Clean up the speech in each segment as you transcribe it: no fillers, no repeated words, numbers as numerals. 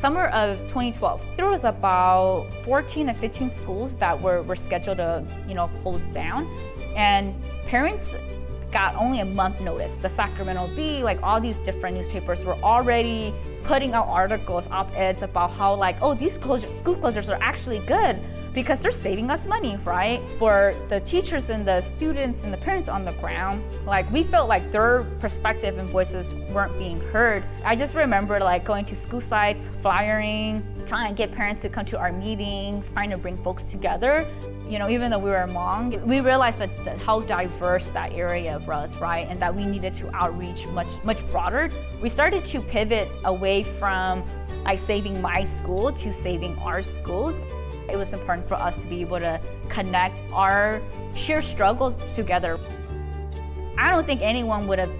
summer of 2012, there was about 14 to 15 schools that were scheduled to, close down. And parents got only a month notice. The Sacramento Bee, like all these different newspapers were already putting out articles, op-eds about how these school closures are actually good because they're saving us money, right? For the teachers and the students and the parents on the ground, we felt like their perspective and voices weren't being heard. I just remember going to school sites, flyering, trying to get parents to come to our meetings, trying to bring folks together. Even though we were Hmong, we realized that how diverse that area was, right? And that we needed to outreach much broader. We started to pivot away from saving my school to saving our schools. It was important for us to be able to connect our shared struggles together. I don't think anyone would have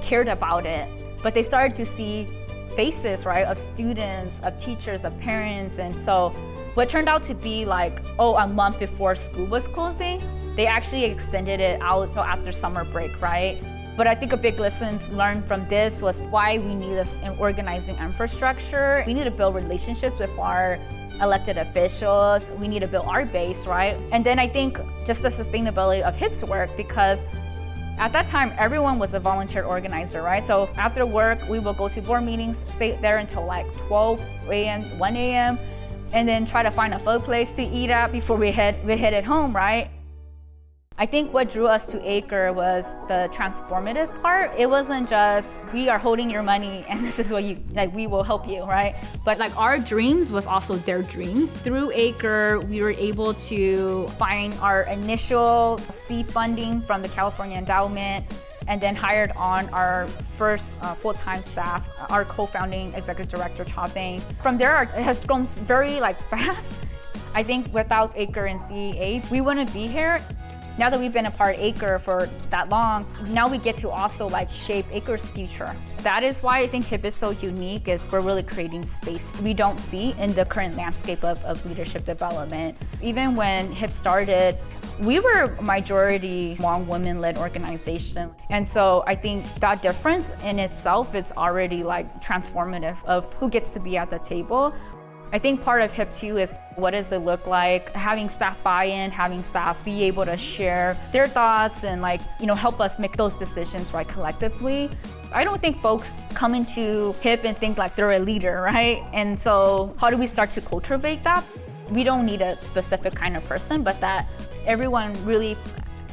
cared about it, but they started to see faces, right, of students, of teachers, of parents. And so what turned out to be a month before school was closing, they actually extended it out after summer break, right? But I think a big lesson learned from this was why we need this organizing infrastructure. We need to build relationships with our elected officials. We need to build our base, right? And then I think just the sustainability of HIP's work, because at that time, everyone was a volunteer organizer, right? So after work, we will go to board meetings, stay there until 12 a.m., 1 a.m., and then try to find a food place to eat at before we headed home, right? I think what drew us to Acre was the transformative part. It wasn't just, we are holding your money and this is what we will help you, right? But our dreams was also their dreams. Through Acre, we were able to find our initial seed funding from the California Endowment, and then hired on our first full-time staff, our co-founding executive director, Cha Beng. From there, it has grown very fast. I think without Acre and CEA, we wouldn't be here. Now that we've been a part of Acre for that long, now we get to also shape Acre's future. That is why I think HIP is so unique, is we're really creating space we don't see in the current landscape of leadership development. Even when HIP started, we were a majority Hmong women-led organization. And so I think that difference in itself is already transformative of who gets to be at the table. I think part of HIP too is what does it look like having staff buy-in, having staff be able to share their thoughts and help us make those decisions collectively. I don't think folks come into HIP and think they're a leader, right? And so how do we start to cultivate that? We don't need a specific kind of person, but that everyone really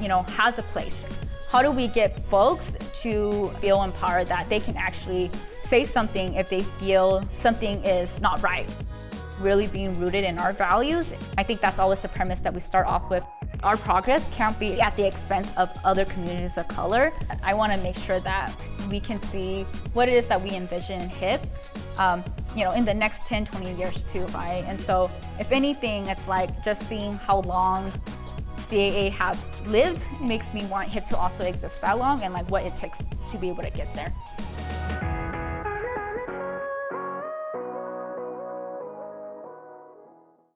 has a place. How do we get folks to feel empowered that they can actually say something if they feel something is not right? Really being rooted in our values. I think that's always the premise that we start off with. Our progress can't be at the expense of other communities of color. I want to make sure that we can see what it is that we envision in HIP, in the next 10, 20 years too, right? And so if anything, it's just seeing how long CAA has lived makes me want HIP to also exist that long and what it takes to be able to get there.